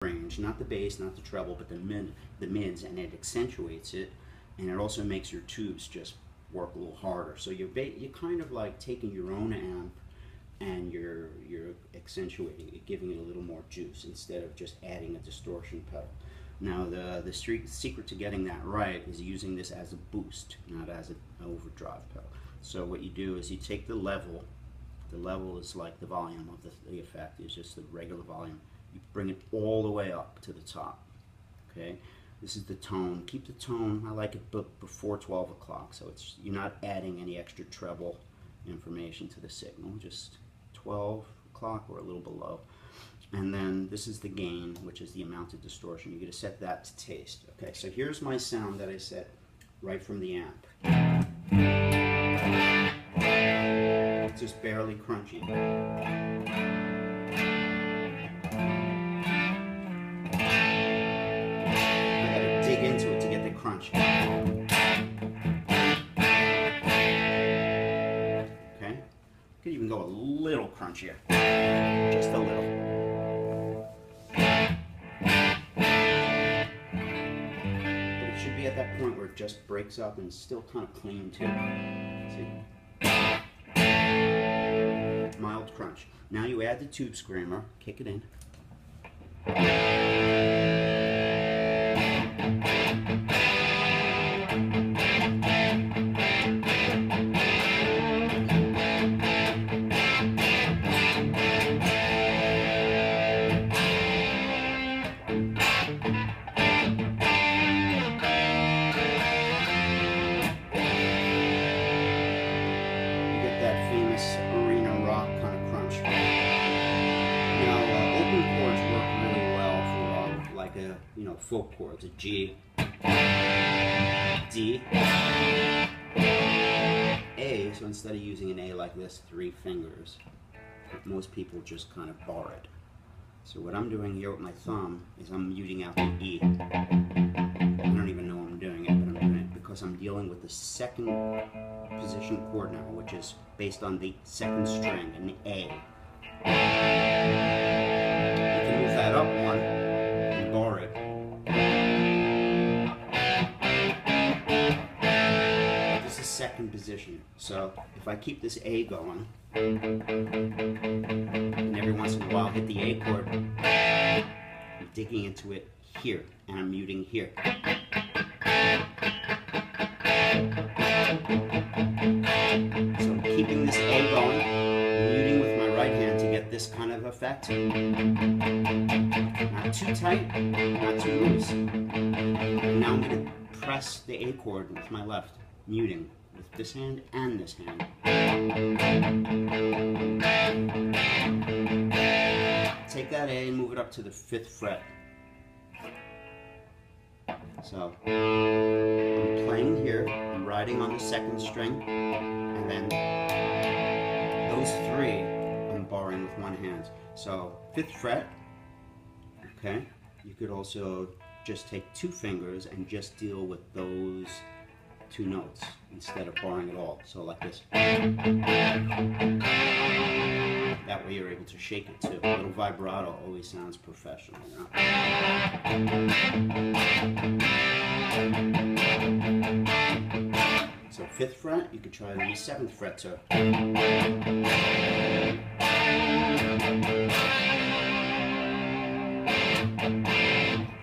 range, not the bass, not the treble, but the mids, and it accentuates it, and it also makes your tubes just work a little harder. So you're kind of like taking your own amp and you're accentuating it, giving it a little more juice instead of just adding a distortion pedal. Now the secret to getting that right is using this as a boost, not as an overdrive pedal. So what you do is you take the level is like the volume of the effect, is just the regular volume. You bring it all the way up to the top. Okay, this is the tone. Keep the tone, I like it before 12 o'clock, so you're not adding any extra treble information to the signal, just 12 o'clock or a little below. And then this is the gain, which is the amount of distortion. You're going to set that to taste. Okay, so here's my sound that I set right from the amp. It's just barely crunchy. I gotta dig into it to get the crunch. Okay, could even go a little crunchier, just a little. At that point where it just breaks up and it's still kind of clean too. See? Mild crunch. Now you add the tube screamer, kick it in. Folk chords, a G, D, A, so instead of using an A like this, 3 fingers, most people just kind of bar it. So what I'm doing here with my thumb is I'm muting out the E. I don't even know I'm doing it, but I'm doing it because I'm dealing with the second position chord now, which is based on the second string, an A. You can move that up one and bar it. Second position. So if I keep this A going, and every once in a while hit the A chord, I'm digging into it here, and I'm muting here. So I'm keeping this A going, muting with my right hand to get this kind of effect. Not too tight, not too loose. And now I'm going to press the A chord with my left, muting with this hand and this hand. Take that A and move it up to the 5th fret. So I'm playing here, I'm riding on the 2nd string, and then those 3 I'm barring with one hand. So 5th fret, okay, you could also just take 2 fingers and just deal with those 2 notes instead of barring it all. So like this. That way you're able to shake it too. A little vibrato always sounds professional, you know? So 5th fret, you could try the 7th fret too.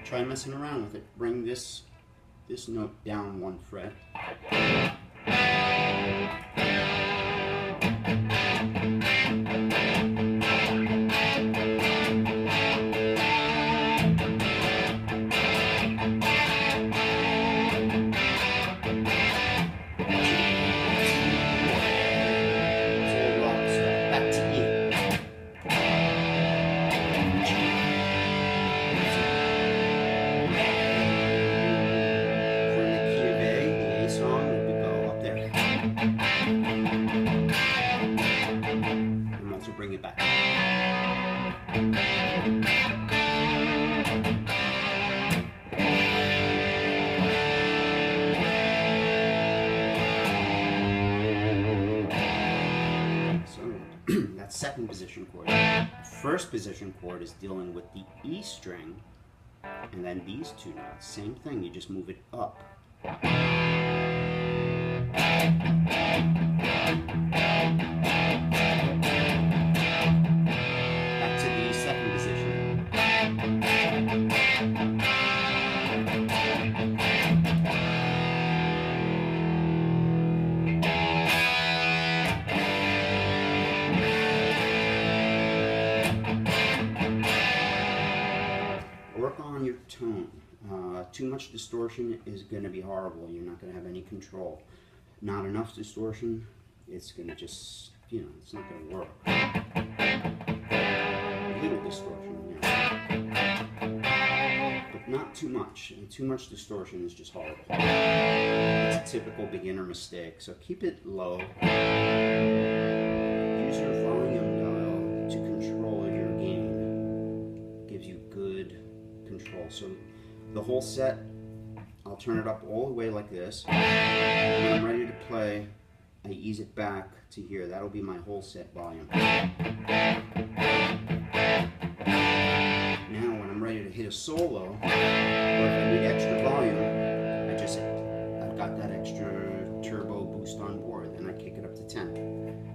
Try messing around with it. Bring this note down 1 fret. second position chord. First position chord is dealing with the E string, and then these two notes. Same thing, you just move it up. Back to the second position. Work on your tone. Too much distortion is going to be horrible. You're not going to have any control. Not enough distortion, it's going to just, you know, it's not going to work. A little distortion, yeah. But not too much. And too much distortion is just horrible. It's a typical beginner mistake. So keep it low. Use your volume dial to control your gain. Gives you good control. So the whole set, I'll turn it up all the way like this. When I'm ready to play, I ease it back to here. That'll be my whole set volume. Now when I'm ready to hit a solo, or if I need extra volume, I've got that extra turbo boost on board, and I kick it up to 10.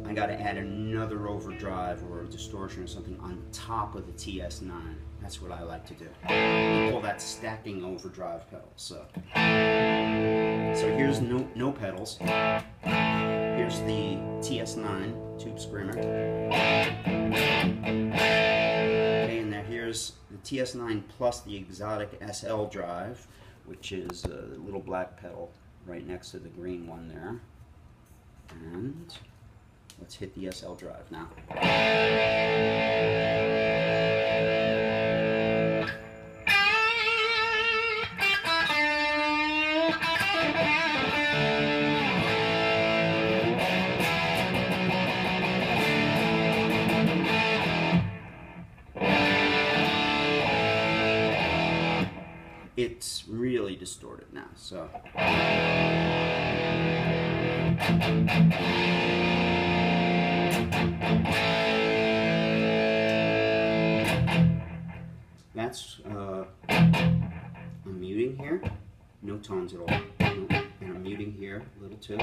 I got to add another overdrive or a distortion or something on top of the TS9. That's what I like to do. We call that stacking overdrive pedals. So here's no pedals. Here's the TS9 tube screamer. Okay, and here's the TS9 plus the exotic SL drive, which is a little black pedal right next to the green one there. And let's hit the SL drive now. It's really distorted now, so. That's, I'm muting here, no tones at all, and I'm muting here a little too.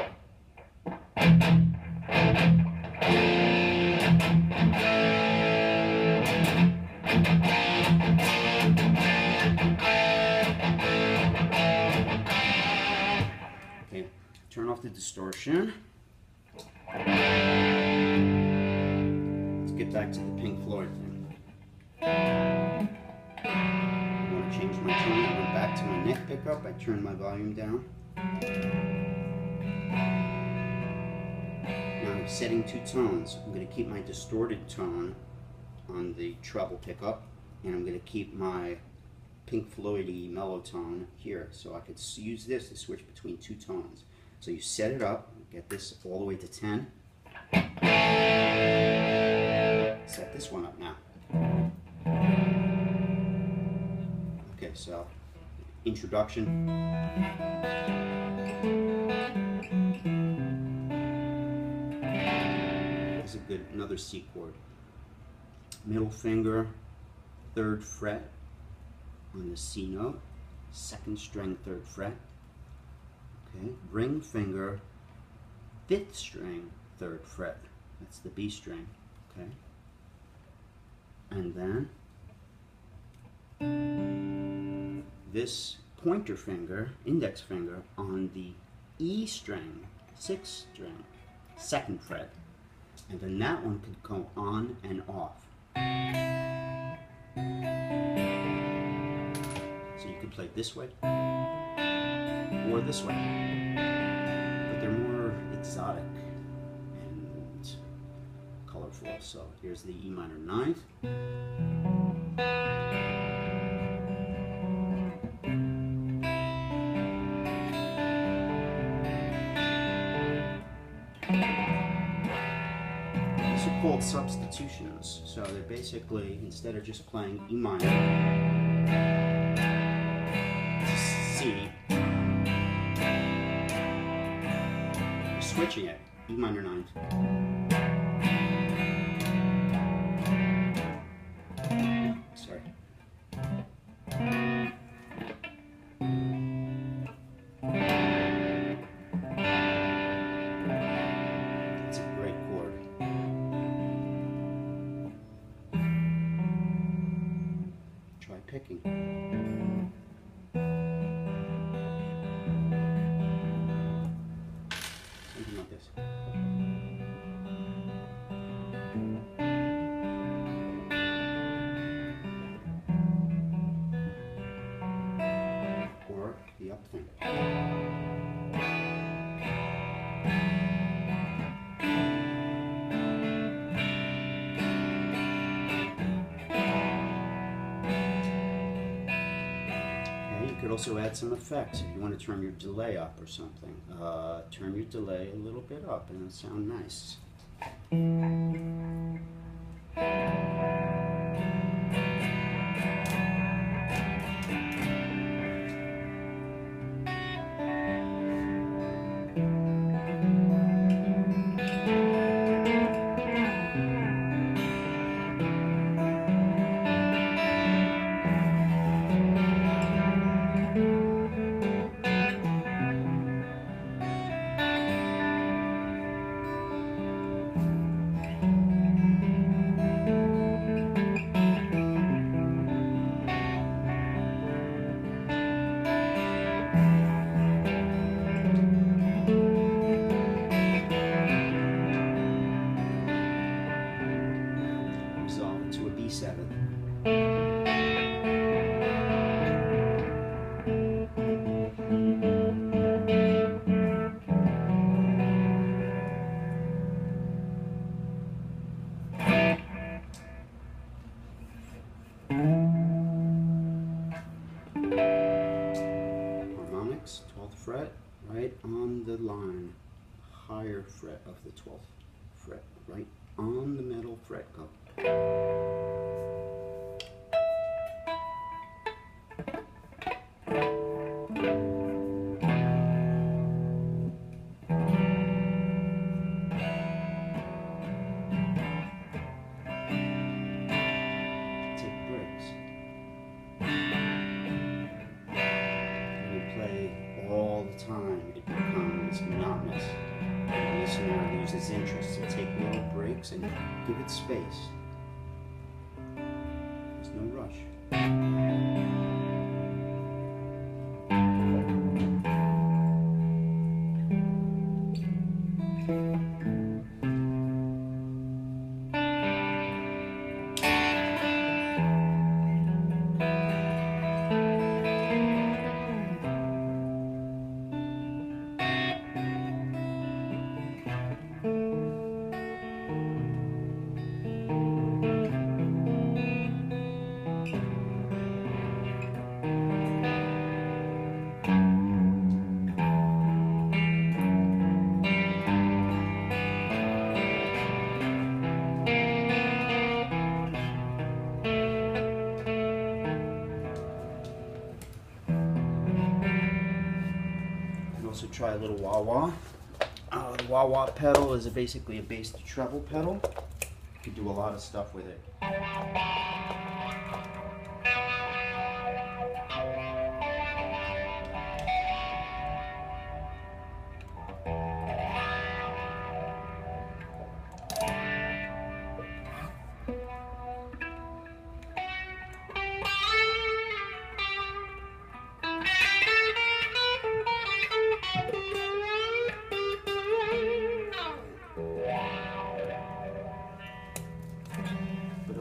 Okay, turn off the distortion. Let's get back to the Pink Floyd thing. I want to change my tone. I went back to my neck pickup. I turned my volume down. Now I'm setting two tones. I'm going to keep my distorted tone on the treble pickup, and I'm going to keep my Pink Floyd-y mellow tone here. So I could use this to switch between two tones. So you set it up, get this all the way to 10. Set this one up now. Okay, so introduction. This is a good, another C chord. Middle finger, 3rd fret on the C note, 2nd string, 3rd fret. Okay, ring finger, 5th string, 3rd fret. That's the B string. Okay, and then this pointer finger, index finger, on the E string, 6th string, 2nd fret, and then that one could go on and off. So you could play this way or this way, but they're more exotic and colorful. So here's the E minor ninth. These are called substitutions. So they're basically, instead of just playing E minor to C, you're switching it. E minor ninth. Sorry. It's a great chord. Try picking. Something like this. Or the up thing. You could also add some effects if you want to turn your delay up or something. Turn your delay a little bit up and it'll sound nice. To a B7. Harmonics, 12th fret, right on the line, higher fret of the 12th fret, right on the middle fret, go. Take breaks. You play all the time, it becomes monotonous. The listener loses interest, so take little breaks and give it space. There's no rush. Also try a little wah-wah. The wah-wah pedal is basically a bass to treble pedal. You can do a lot of stuff with it.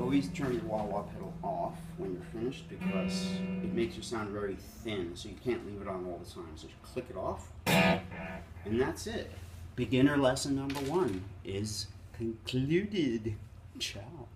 Always turn your wah-wah pedal off when you're finished because it makes you sound very thin, so you can't leave it on all the time. So you click it off, and that's it. beginner lesson number 1 is concluded. Ciao.